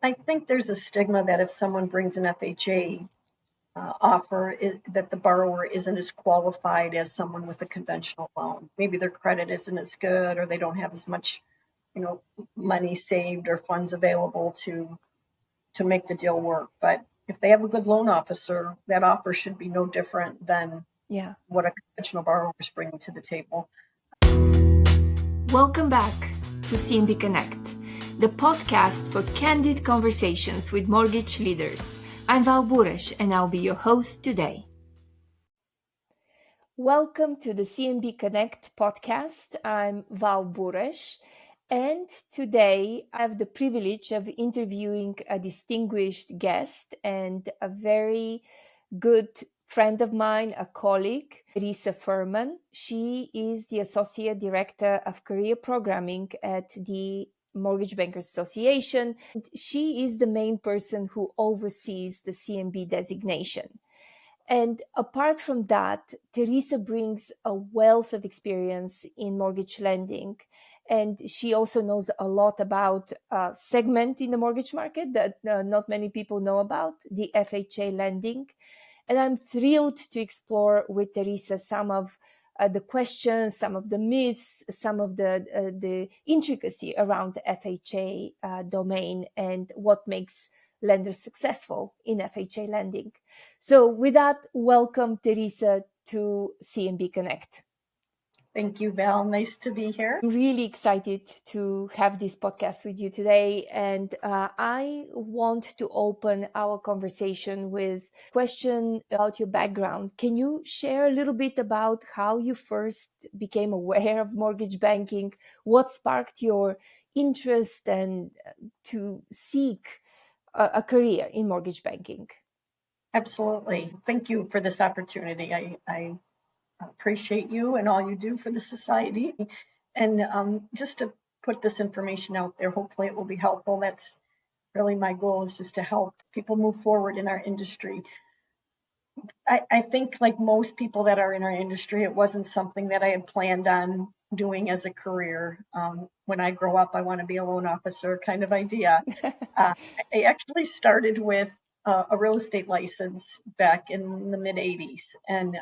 I think there's a stigma that if someone brings an FHA offer, that the borrower isn't as qualified as someone with a conventional loan. Maybe their credit isn't as good, or they don't have as much, money saved or funds available to make the deal work. But if they have a good loan officer, that offer should be no different than what a conventional borrower is bringing to the table. Welcome back to CMB Connect, the podcast for candid conversations with mortgage leaders. I'm Val Buresch, and I'll be your host today. Welcome to the CMB Connect podcast. I'm Val Buresch, and today I have the privilege of interviewing a distinguished guest and a very good friend of mine, a colleague, Teresa Ferman. She is the Associate Director of Career Programming at the Mortgage Bankers Association. She is the main person who oversees the CMB designation. And apart from that, Teresa brings a wealth of experience in mortgage lending. And she also knows a lot about a segment in the mortgage market that not many people know about, the FHA lending. And I'm thrilled to explore with Teresa some of the questions, some of the myths, some of the intricacy around the FHA domain and what makes lenders successful in FHA lending. So with that, welcome Teresa to CMB Connect. Thank you, Val. Nice to be here. I'm really excited to have this podcast with you today. And I want to open our conversation with a question about your background. Can you share a little bit about how you first became aware of mortgage banking? What sparked your interest and to seek a career in mortgage banking? Absolutely. Thank you for this opportunity. I appreciate you and all you do for the society. And just to put this information out there, hopefully it will be helpful. That's really my goal, is just to help people move forward in our industry. I think like most people that are in our industry, it wasn't something that I had planned on doing as a career. When I grow up, I want to be a loan officer kind of idea. I actually started with a real estate license back in the mid 80s. And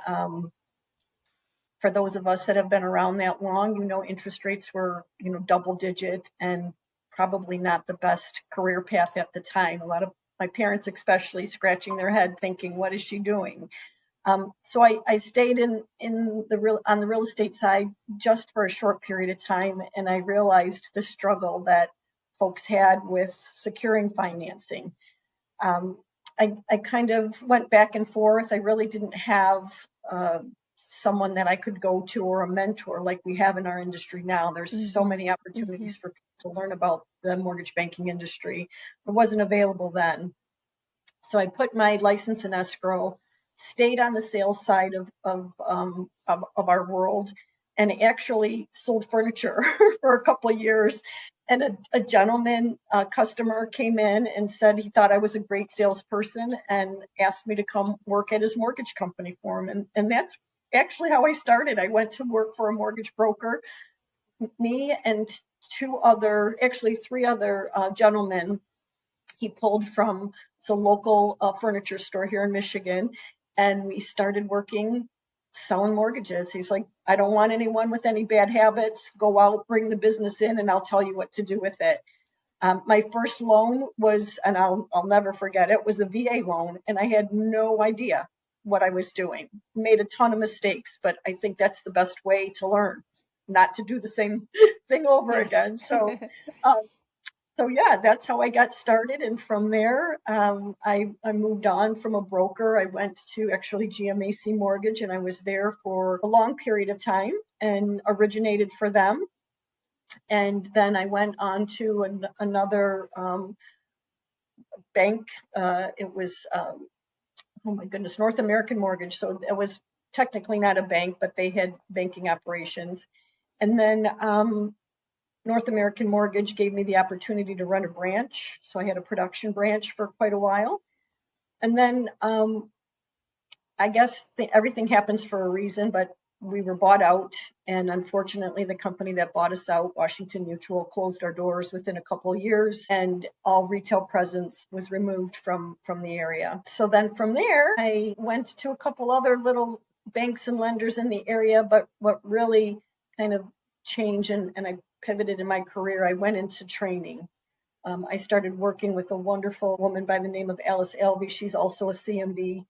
for those of us that have been around that long, interest rates were, double digit and probably not the best career path at the time. A lot of my parents, especially, scratching their head thinking, what is she doing? So I stayed on the real estate side just for a short period of time. And I realized the struggle that folks had with securing financing. I kind of went back and forth. I really didn't have someone that I could go to or a mentor like we have in our industry now. There's so many opportunities for people to learn about the mortgage banking industry. It wasn't available then. So I put my license in escrow, stayed on the sales side of our world, and actually sold furniture for a couple of years. And a gentleman, a customer, came in and said he thought I was a great salesperson and asked me to come work at his mortgage company for him. And that's actually how I started. I went to work for a mortgage broker. Me and three other gentlemen he pulled from a local furniture store here in Michigan, and we started working selling mortgages. He's like, I don't want anyone with any bad habits. Go out, bring the business in, and I'll tell you what to do with it. My first loan was, and I'll never forget it, was a VA loan, and I had no idea what I was doing. Made a ton of mistakes, but I think that's the best way to learn, not to do the same thing over again. So yeah, that's how I got started. And from there, I moved on from a broker. I went to actually GMAC Mortgage, and I was there for a long period of time and originated for them. And then I went on to another bank. It was, oh my goodness, North American Mortgage. So it was technically not a bank, but they had banking operations. And then North American Mortgage gave me the opportunity to run a branch. So I had a production branch for quite a while. And then I guess everything happens for a reason, but we were bought out, and unfortunately the company that bought us out, Washington Mutual, closed our doors within a couple of years, and all retail presence was removed from the area. So then from there, I went to a couple other little banks and lenders in the area, but what really kind of changed, and I pivoted in my career, I went into training. I started working with a wonderful woman by the name of Alice Alvey. She's also a CMB.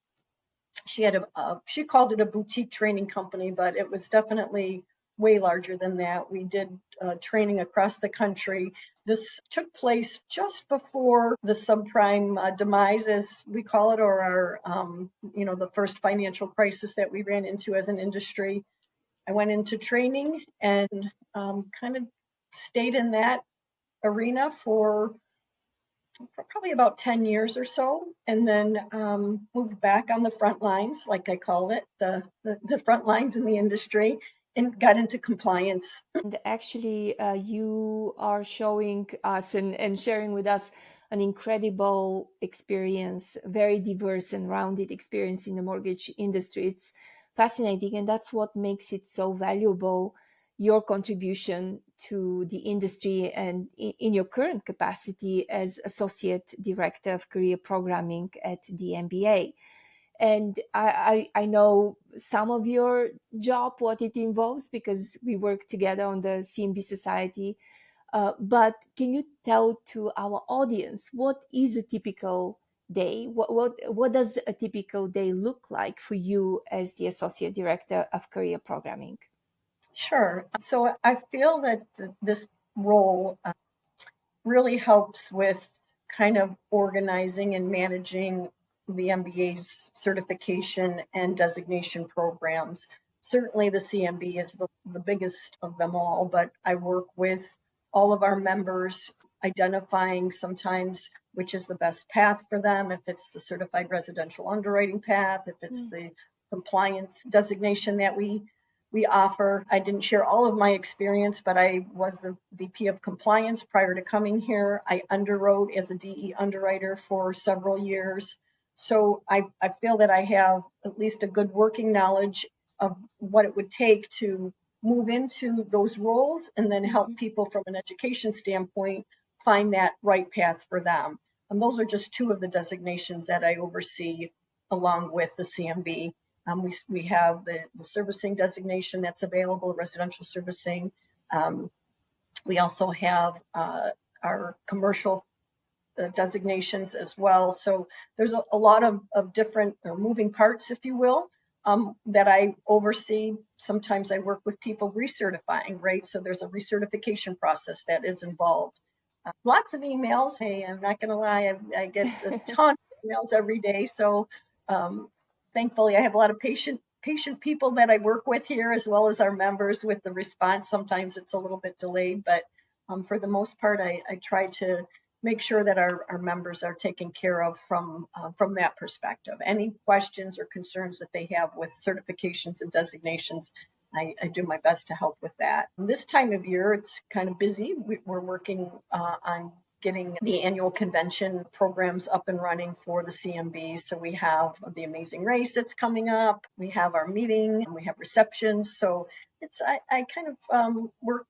She had she called it a boutique training company, but it was definitely way larger than that. We did training across the country. This took place just before the subprime demise, as we call it, or our, the first financial crisis that we ran into as an industry. I went into training and kind of stayed in that arena for probably about 10 years or so, and then moved back on the front lines, like I call it, the front lines in the industry, and got into compliance. And actually, you are showing us and sharing with us an incredible experience, very diverse and rounded experience in the mortgage industry. It's fascinating, and that's what makes it so valuable, your contribution to the industry and in your current capacity as Associate Director of Career Programming at the MBA. And I know some of your job, what it involves, because we work together on the CMB Society. But can you tell to our audience what is a typical day? What does a typical day look like for you as the Associate Director of Career Programming? Sure. So I feel that this role really helps with kind of organizing and managing the MBA's certification and designation programs. Certainly the CMB is the biggest of them all, but I work with all of our members, identifying sometimes which is the best path for them, if it's the certified residential underwriting path, if it's the compliance designation that we offer. I didn't share all of my experience, but I was the VP of compliance prior to coming here. I underwrote as a DE underwriter for several years. So I feel that I have at least a good working knowledge of what it would take to move into those roles and then help people from an education standpoint find that right path for them. And those are just two of the designations that I oversee along with the CMB. We have the servicing designation that's available, residential servicing. We also have our commercial designations as well. So there's a lot of different moving parts, if you will, that I oversee. Sometimes I work with people recertifying, right? So there's a recertification process that is involved. Lots of emails. Hey, I'm not going to lie, I get a ton of emails every day. So thankfully, I have a lot of patient people that I work with here, as well as our members with the response. Sometimes it's a little bit delayed, but for the most part, I try to make sure that our members are taken care of from that perspective. Any questions or concerns that they have with certifications and designations, I do my best to help with that. This time of year, it's kind of busy. We're working on getting the annual convention programs up and running for the CMB. So we have the Amazing Race that's coming up. We have our meeting, and we have receptions. So it's I kind of work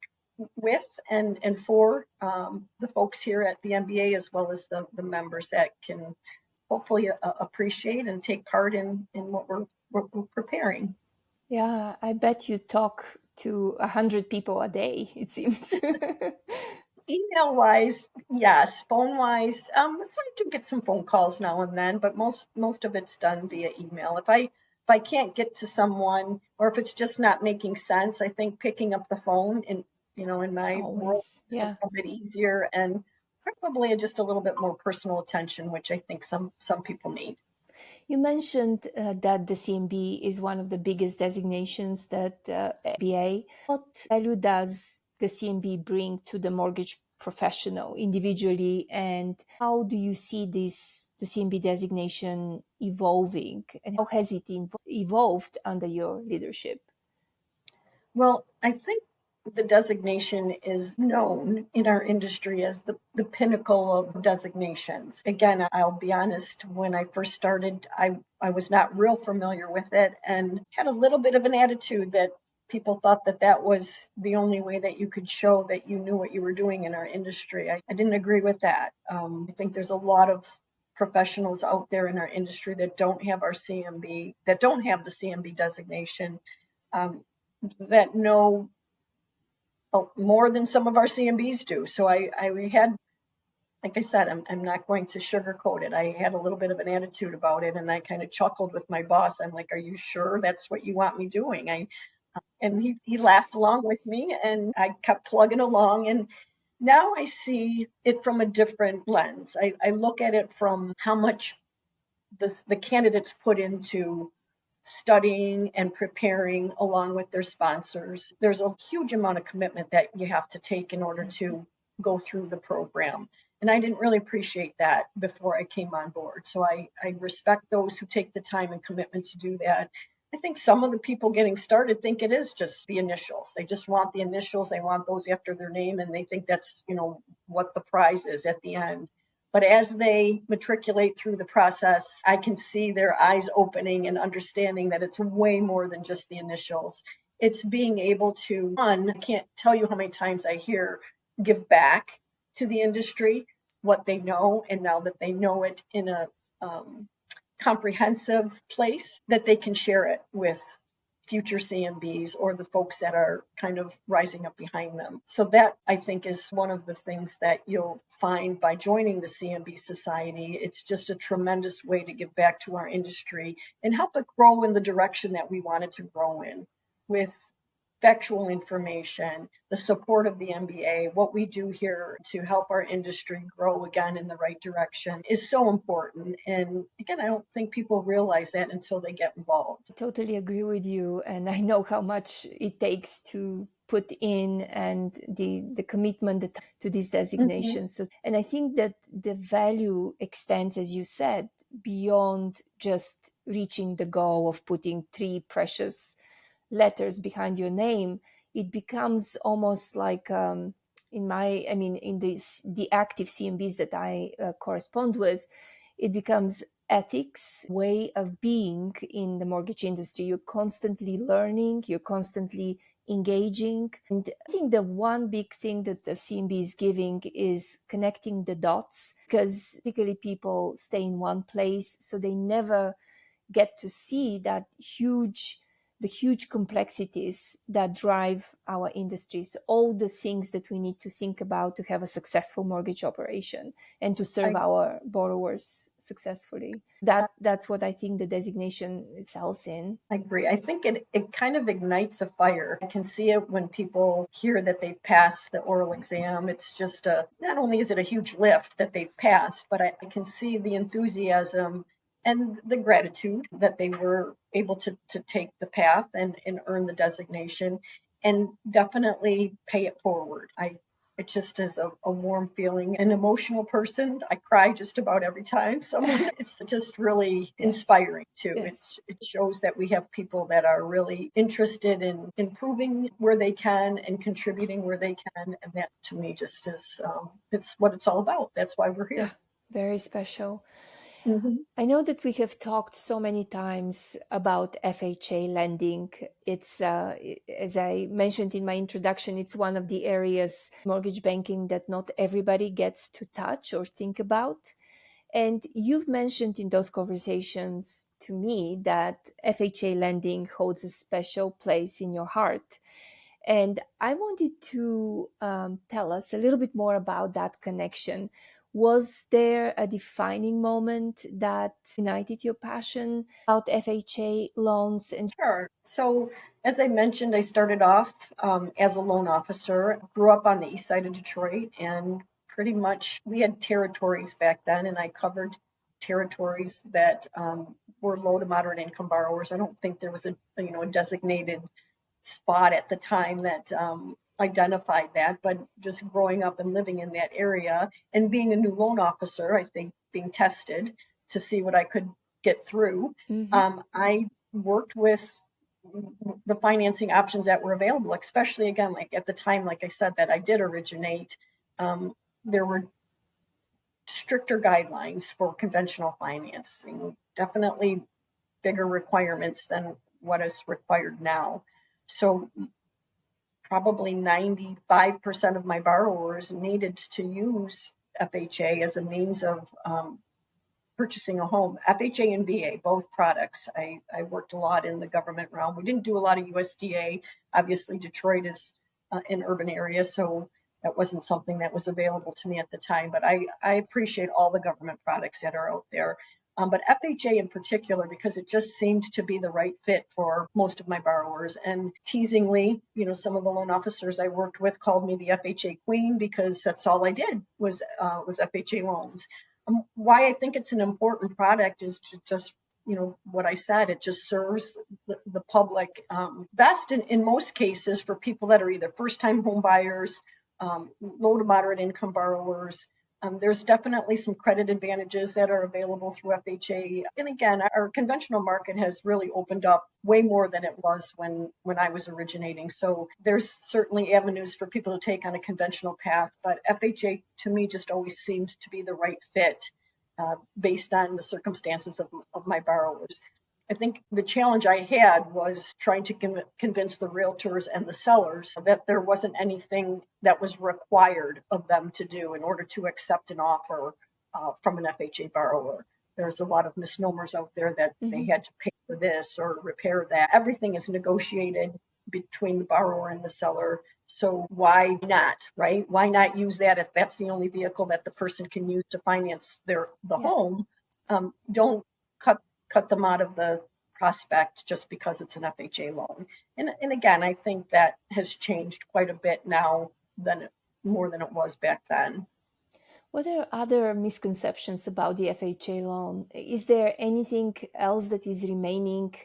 with and for the folks here at the MBA, as well as the members that can hopefully appreciate and take part in what we're preparing. Yeah, I bet you talk to 100 people a day, it seems. Email wise, yes. Phone wise, so I do get some phone calls now and then, but most of it's done via email. If I can't get to someone, or if it's just not making sense, I think picking up the phone in my world Always, is a yeah. little bit easier and probably just a little bit more personal attention, which I think some people need. You mentioned that the CMB is one of the biggest designations that MBA. What value does the CMB bring to the mortgage professional individually, and how do you see the CMB designation evolving, and how has it evolved under your leadership? Well, I think the designation is known in our industry as the pinnacle of designations. Again, I'll be honest, when I first started, I was not real familiar with it and had a little bit of an attitude that people thought that that was the only way that you could show that you knew what you were doing in our industry. I didn't agree with that. I think there's a lot of professionals out there in our industry that don't have our CMB, that don't have the CMB designation, that know more than some of our CMBs do. So I had, like I said, I'm not going to sugarcoat it. I had a little bit of an attitude about it, and I kind of chuckled with my boss. I'm like, "Are you sure that's what you want me doing?" And he laughed along with me, and I kept plugging along. And now I see it from a different lens. I look at it from how much the candidates put into studying and preparing along with their sponsors. There's a huge amount of commitment that you have to take in order to go through the program. And I didn't really appreciate that before I came on board. So I respect those who take the time and commitment to do that. I think some of the people getting started think it is just the initials. They just want the initials. They want those after their name, and they think that's, what the prize is at the end. But as they matriculate through the process, I can see their eyes opening and understanding that it's way more than just the initials. It's being able to, one, I can't tell you how many times I hear give back to the industry what they know, and now that they know it in a comprehensive place, that they can share it with future CMBs or the folks that are kind of rising up behind them. So that, I think, is one of the things that you'll find by joining the CMB Society. It's just a tremendous way to give back to our industry and help it grow in the direction that we want it to grow in, with factual information, the support of the MBA. What we do here to help our industry grow again in the right direction is so important. And again, I don't think people realize that until they get involved. I totally agree with you, and I know how much it takes to put in and the commitment to these designations. So, and I think that the value extends, as you said, beyond just reaching the goal of putting 3 precious letters behind your name. It becomes almost like in the active CMBs that I correspond with, it becomes ethics, way of being in the mortgage industry. You're constantly learning, you're constantly engaging. And I think the one big thing that the CMB is giving is connecting the dots, because typically people stay in one place, so they never get to see the huge complexities that drive our industries, all the things that we need to think about to have a successful mortgage operation and to serve our borrowers successfully. That's what I think the designation excels in. I agree. I think it kind of ignites a fire. I can see it when people hear that they've passed the oral exam. It's just not only is it a huge lift that they've passed, but I can see the enthusiasm and the gratitude that they were able to take the path and earn the designation, and definitely pay it forward. It just is a warm feeling. An emotional person, I cry just about every time someone. It's just really inspiring too. Yes. It shows that we have people that are really interested in improving where they can and contributing where they can, and that to me just is it's what it's all about. That's why we're here. Yeah, very special. Mm-hmm. I know that we have talked so many times about FHA lending. It's, as I mentioned in my introduction, it's one of the areas mortgage banking that not everybody gets to touch or think about. And you've mentioned in those conversations to me that FHA lending holds a special place in your heart. And I wanted to tell us a little bit more about that connection. Was there a defining moment that ignited your passion about FHA loans? And Sure. So, as I mentioned, I started off as a loan officer, grew up on the east side of Detroit, and pretty much we had territories back then, and I covered territories that were low to moderate income borrowers. I don't think there was a designated spot at the time that identified that, but just growing up and living in that area and being a new loan officer, I think being tested to see what I could get through. I worked with the financing options that were available, especially again, like at the time, like I said, that I did originate, there were stricter guidelines for conventional financing, definitely bigger requirements than what is required now. So probably 95% of my borrowers needed to use FHA as a means of purchasing a home. FHA and VA, both products. I worked a lot in the government realm. We didn't do a lot of USDA. Obviously, Detroit is an urban area, so that wasn't something that was available to me at the time. But I appreciate all the government products that are out there. But FHA in particular, because it just seemed to be the right fit for most of my borrowers. And teasingly, some of the loan officers I worked with called me the FHA queen because that's all I did was FHA loans. Why I think it's an important product is to just, what I said, it just serves the public best in most cases for people that are either first-time home buyers, low to moderate income borrowers. There's definitely some credit advantages that are available through FHA. And again, our conventional market has really opened up way more than it was when I was originating. So there's certainly avenues for people to take on a conventional path, but FHA to me just always seems to be the right fit based on the circumstances of my borrowers. I think the challenge I had was trying to convince the realtors and the sellers that there wasn't anything that was required of them to do in order to accept an offer from an FHA borrower. There's a lot of misnomers out there that they had to pay for this or repair that. Everything is negotiated between the borrower and the seller. So why not, right? Why not use that if that's the only vehicle that the person can use to finance the home? Don't cut them out of the prospect just because it's an FHA loan. And again, I think that has changed quite a bit now more than it was back then. What are other misconceptions about the FHA loan? Is there anything else that is remaining?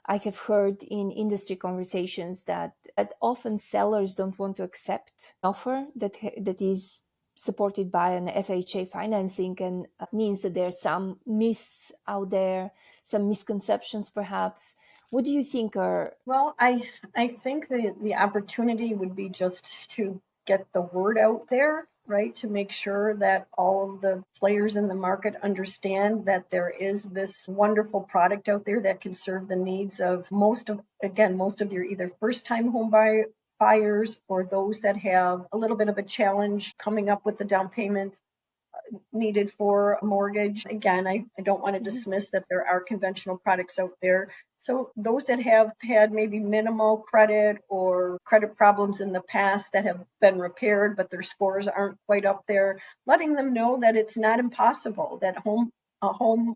I have heard in industry conversations that often sellers don't want to accept an offer that is supported by an FHA financing, and means that there are some myths out there, some misconceptions perhaps. What do you think are? Well, I think the opportunity would be just to get the word out there, right? To make sure that all of the players in the market understand that there is this wonderful product out there that can serve the needs of most of your either first-time home buyers or those that have a little bit of a challenge coming up with the down payment needed for a mortgage. Again, I don't want to dismiss that there are conventional products out there. So those that have had maybe minimal credit or credit problems in the past that have been repaired, but their scores aren't quite up there, letting them know that it's not impossible, that home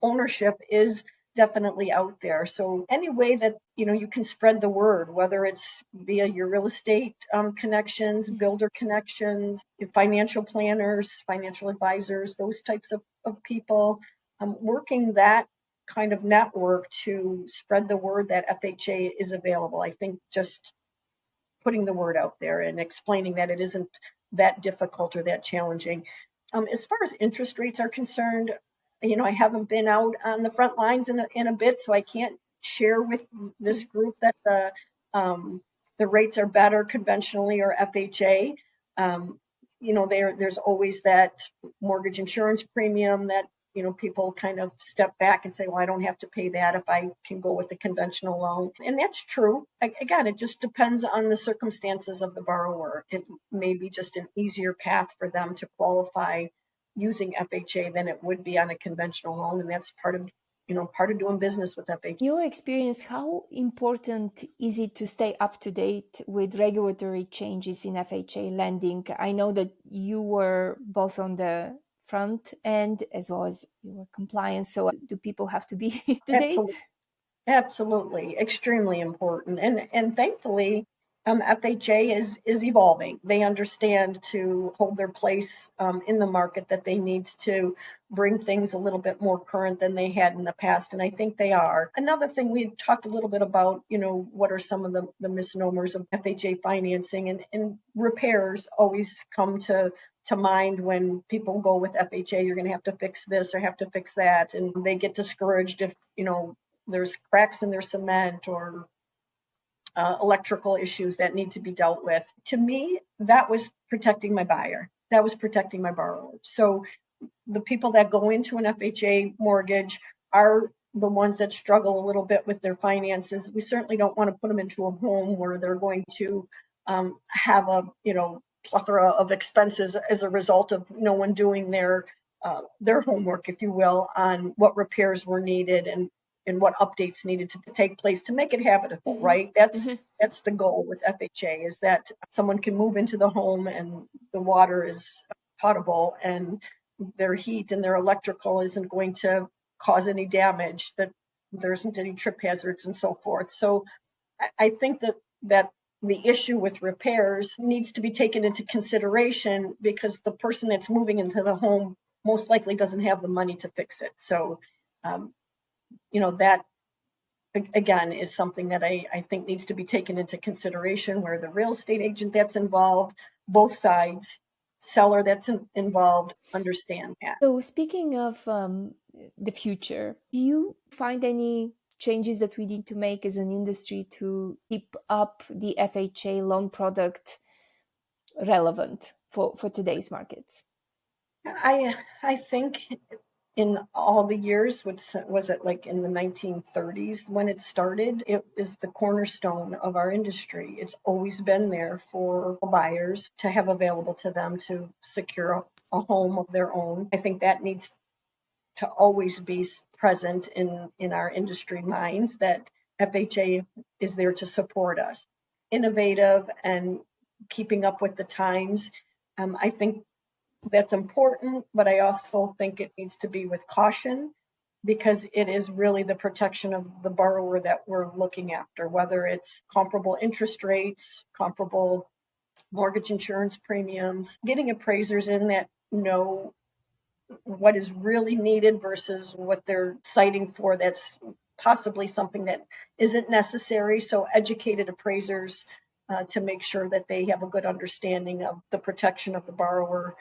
ownership is definitely out there. So any way that you can spread the word, whether it's via your real estate connections, builder connections, financial planners, financial advisors, those types of people, working that kind of network to spread the word that FHA is available. I think just putting the word out there and explaining that it isn't that difficult or that challenging. As far as interest rates are concerned, I haven't been out on the front lines in a bit, so I can't share with this group that the rates are better conventionally or FHA. There's always that mortgage insurance premium that people kind of step back and say, well, I don't have to pay that if I can go with a conventional loan. And that's true. Again, it just depends on the circumstances of the borrower. It may be just an easier path for them to qualify using FHA than it would be on a conventional loan. And that's part of doing business with FHA. In your experience, how important is it to stay up to date with regulatory changes in FHA lending? I know that you were both on the front end as well as your compliance. So do people have to be up to date? Absolutely. Extremely important. And thankfully, FHA is evolving. They understand to hold their place in the market, that they need to bring things a little bit more current than they had in the past. And I think they are. Another thing, we talked a little bit about, what are some of the misnomers of FHA financing, and repairs always come to mind when people go with FHA. You're going to have to fix this or have to fix that. And they get discouraged if, there's cracks in their cement or electrical issues that need to be dealt with. To me, that was protecting my buyer. That was protecting my borrower. So the people that go into an FHA mortgage are the ones that struggle a little bit with their finances. We certainly don't want to put them into a home where they're going to have a plethora of expenses as a result of no one doing their homework, if you will, on what repairs were needed and what updates needed to take place to make it habitable, right? That's the goal with FHA, is that someone can move into the home and the water is potable and their heat and their electrical isn't going to cause any damage, that there isn't any trip hazards and so forth. So I think that the issue with repairs needs to be taken into consideration, because the person that's moving into the home most likely doesn't have the money to fix it. So, that again is something that I think needs to be taken into consideration, where the real estate agent that's involved, both sides, seller that's involved, understand that. So speaking of the future, do you find any changes that we need to make as an industry to keep up the FHA loan product relevant for today's markets? I think in all the years, was it like in the 1930s when it started, it is the cornerstone of our industry. It's always been there for buyers to have available to them to secure a home of their own. I think that needs to always be present in our industry minds, that FHA is there to support us. Innovative and keeping up with the times. I think that's important, but I also think it needs to be with caution, because it is really the protection of the borrower that we're looking after, whether it's comparable interest rates, comparable mortgage insurance premiums, getting appraisers in that know what is really needed versus what they're citing for that's possibly something that isn't necessary. So educated appraisers to make sure that they have a good understanding of the protection of the borrower.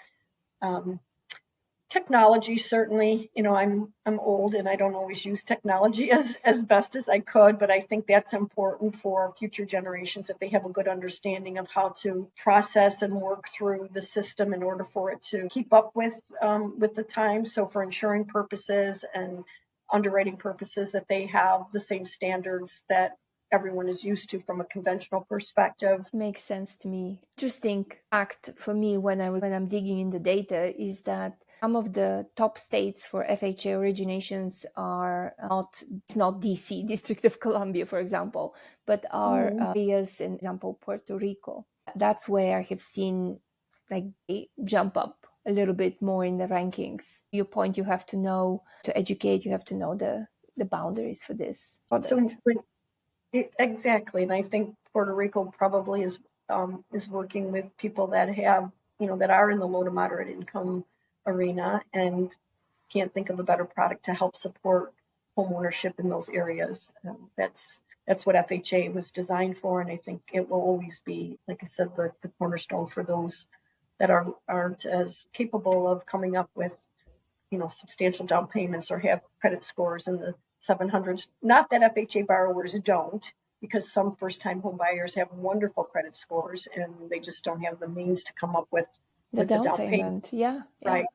Technology, certainly, I'm old and I don't always use technology as best as I could, but I think that's important for future generations, that they have a good understanding of how to process and work through the system in order for it to keep up with the times. So for insuring purposes and underwriting purposes, that they have the same standards that everyone is used to from a conventional perspective. Makes sense to me. Interesting fact for me when I'm digging in the data is that some of the top states for FHA originations are it's not DC, District of Columbia, for example, but are areas, in example, Puerto Rico. That's where I have seen they jump up a little bit more in the rankings. Your point, you have to know, to educate, you have to know the boundaries for this product. So exactly, and I think Puerto Rico probably is working with people that have, that are in the low to moderate income arena, and can't think of a better product to help support homeownership in those areas. That's what FHA was designed for, and I think it will always be, like I said, the cornerstone for those that aren't as capable of coming up with substantial down payments or have credit scores in the 700s. Not that FHA borrowers don't, because some first-time home buyers have wonderful credit scores and they just don't have the means to come up with the down payment. Right.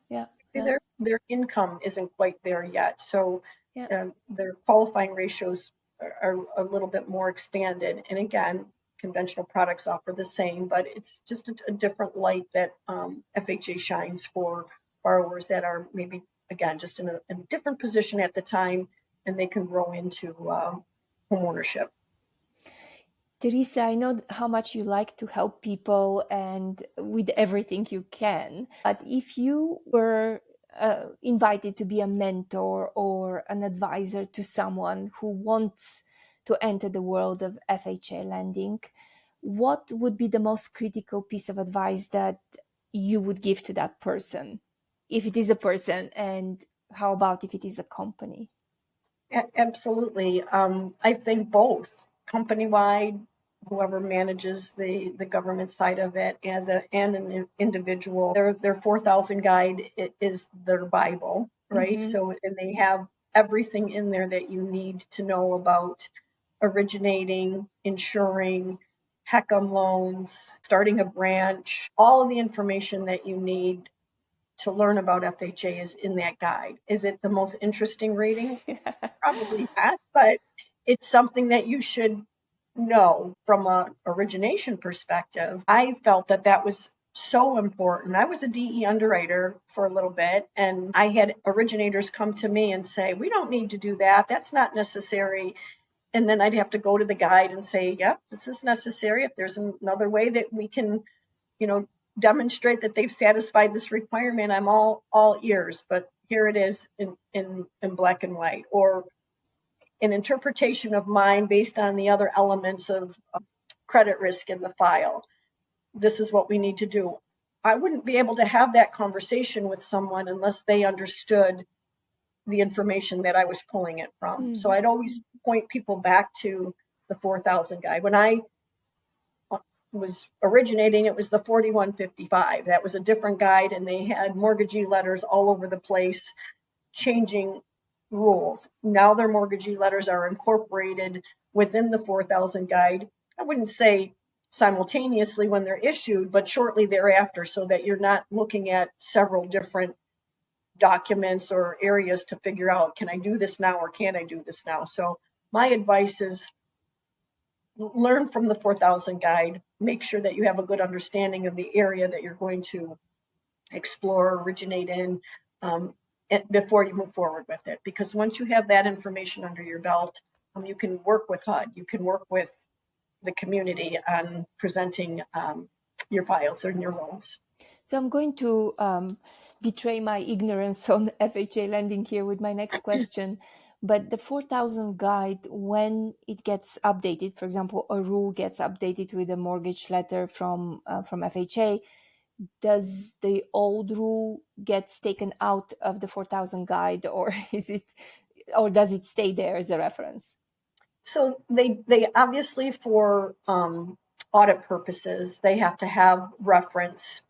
Their income isn't quite there yet. So their qualifying ratios are a little bit more expanded. And again, conventional products offer the same, but it's just a different light that FHA shines for borrowers that are maybe, again, just in a different position at the time, and they can grow into homeownership. Teresa, I know how much you like to help people and with everything you can. But if you were invited to be a mentor or an advisor to someone who wants to enter the world of FHA lending, what would be the most critical piece of advice that you would give to that person? If it is a person, and how about if it is a company? Absolutely. I think both company-wide, whoever manages the government side of it, and an individual, their 4,000 guide is their Bible, right? So, and they have everything in there that you need to know about originating, insuring, HECM loans, starting a branch, all of the information that you need to learn about FHA is in that guide. Is it the most interesting reading? Probably not, but it's something that you should know from an origination perspective. I felt that that was so important. I was a DE underwriter for a little bit, and I had originators come to me and say, we don't need to do that. That's not necessary. And then I'd have to go to the guide and say, yep, this is necessary. If there's another way that we can, demonstrate that they've satisfied this requirement, I'm all ears. But here it is in black and white, or an interpretation of mine based on the other elements of credit risk in the file. This is what we need to do. I wouldn't be able to have that conversation with someone unless they understood the information that I was pulling it from. Mm-hmm. So I'd always point people back to the 4,000 guide. When I was originating, it was the 4155. That was a different guide, and they had mortgagee letters all over the place changing rules. Now their mortgagee letters are incorporated within the 4,000 guide. I wouldn't say simultaneously when they're issued, but shortly thereafter, so that you're not looking at several different documents or areas to figure out, can I do this now or can't I do this now? So my advice is learn from the 4,000 guide, make sure that you have a good understanding of the area that you're going to explore, originate in, before you move forward with it. Because once you have that information under your belt, you can work with HUD, you can work with the community on presenting your files and your loans. So I'm going to betray my ignorance on FHA lending here with my next question. But the 4,000 guide, when it gets updated, for example, a rule gets updated with a mortgage letter from FHA, does the old rule gets taken out of the 4,000 guide, or does it stay there as a reference? So they obviously, for audit purposes, they have to have reference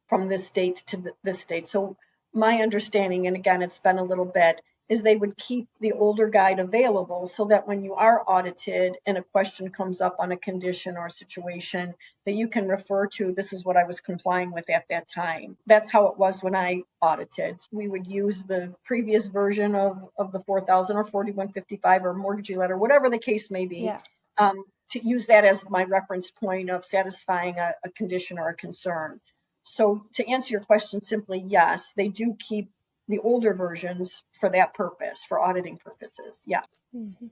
from this date to this date. So my understanding, and again, it's been a little bit, is they would keep the older guide available so that when you are audited and a question comes up on a condition or a situation, that you can refer to, this is what I was complying with at that time. That's how it was when I audited. We would use the previous version of the 4,000 or 4155 or mortgagee letter, whatever the case may be. Yeah. To use that as my reference point of satisfying a condition or a concern. So to answer your question simply, yes, they do keep the older versions for that purpose, for auditing purposes. Yeah. Mm-hmm.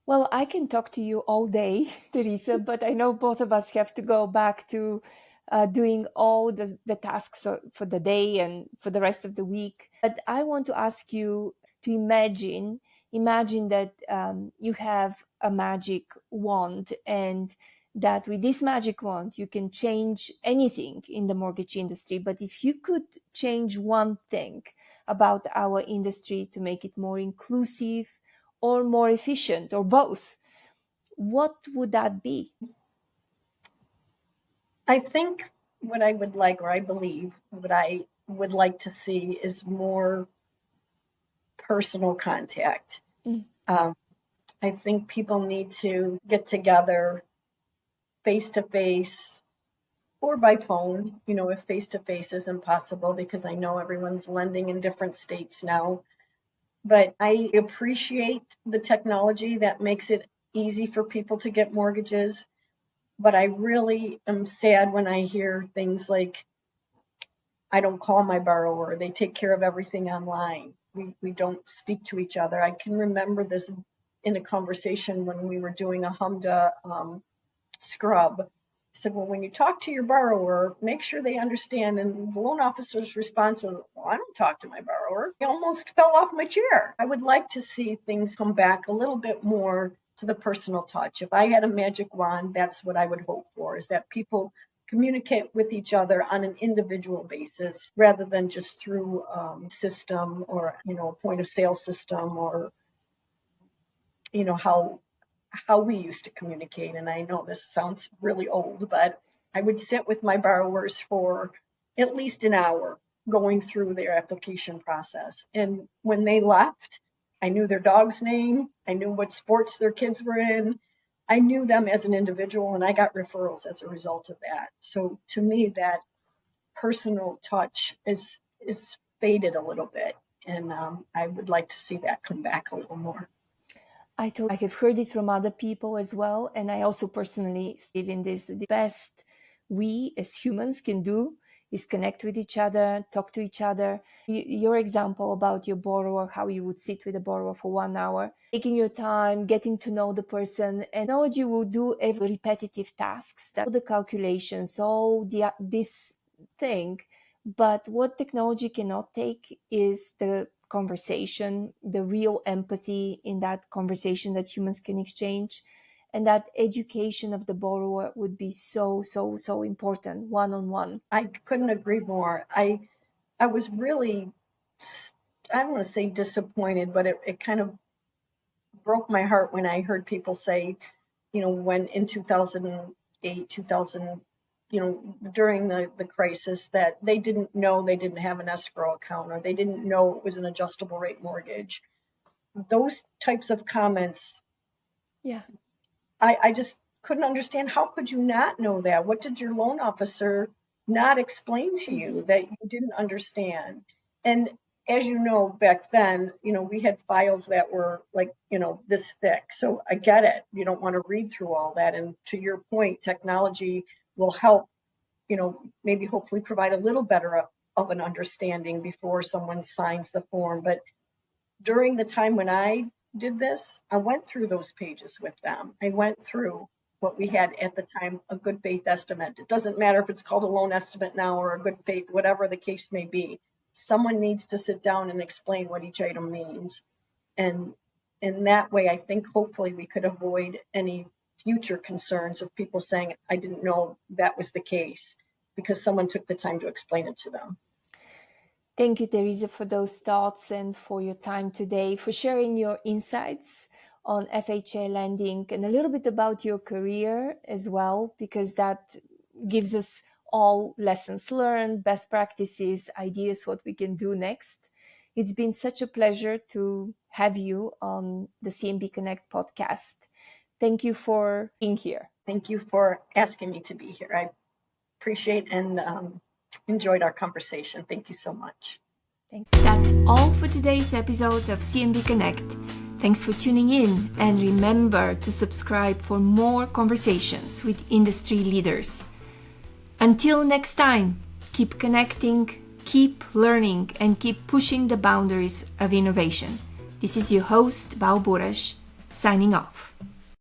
Well, I can talk to you all day, Teresa, but I know both of us have to go back to doing all the tasks for the day and for the rest of the week. But I want to ask you to imagine that you have a magic wand, and that with this magic wand, you can change anything in the mortgage industry. But if you could change one thing about our industry to make it more inclusive or more efficient, or both, what would that be? I think what I would like, or I believe what I would like to see, is more personal contact. I think people need to get together face to face or by phone, if face to face is impossible, because I know everyone's lending in different states now. But I appreciate the technology that makes it easy for people to get mortgages. But I really am sad when I hear things like, I don't call my borrower, they take care of everything online. We don't speak to each other. I can remember this in a conversation when we were doing a HMDA scrub. I said, well, when you talk to your borrower, make sure they understand. And the loan officer's response was, well, I don't talk to my borrower. I almost fell off my chair. I would like to see things come back a little bit more to the personal touch. If I had a magic wand, that's what I would hope for, is that people communicate with each other on an individual basis rather than just through system or, a point of sale system, or, how we used to communicate. And I know this sounds really old, but I would sit with my borrowers for at least an hour going through their application process. And when they left, I knew their dog's name. I knew what sports their kids were in. I knew them as an individual, and I got referrals as a result of that. So to me, that personal touch is faded a little bit, and I would like to see that come back a little more. I have heard it from other people as well, and I also personally believe in this. The best we as humans can do is connect with each other, talk to each other. Your example about your borrower, how you would sit with a borrower for 1 hour, taking your time, getting to know the person, and technology will do every repetitive tasks, all the calculations, this thing. But what technology cannot take is the conversation, the real empathy in that conversation that humans can exchange. And that education of the borrower would be so, so, so important, one-on-one. I couldn't agree more. I was really, I don't want to say disappointed, but it kind of broke my heart when I heard people say, when in 2008, 2000, during the crisis, that they didn't know they didn't have an escrow account, or they didn't know it was an adjustable rate mortgage. Those types of comments, Yeah. I just couldn't understand. How could you not know that? What did your loan officer not explain to you that you didn't understand? And as you know, back then, we had files that were like, this thick. So I get it. You don't want to read through all that. And to your point, technology will help, maybe hopefully provide a little better of an understanding before someone signs the form. But during the time when I did this, I went through those pages with them. I went through what we had at the time, a good faith estimate. It doesn't matter if it's called a loan estimate now or a good faith, whatever the case may be. Someone needs to sit down and explain what each item means. And in that way, I think hopefully we could avoid any future concerns of people saying, I didn't know that was the case, because someone took the time to explain it to them. Thank you, Teresa, for those thoughts and for your time today, for sharing your insights on FHA lending and a little bit about your career as well, because that gives us all lessons learned, best practices, ideas, what we can do next. It's been such a pleasure to have you on the CMB Connect podcast. Thank you for being here. Thank you for asking me to be here. I appreciate and enjoyed our conversation. Thank you so much. That's all for today's episode of CMB Connect. Thanks for tuning in, and remember to subscribe for more conversations with industry leaders. Until next time, keep connecting, keep learning, and keep pushing the boundaries of innovation. This is your host, Val Buresch, signing off.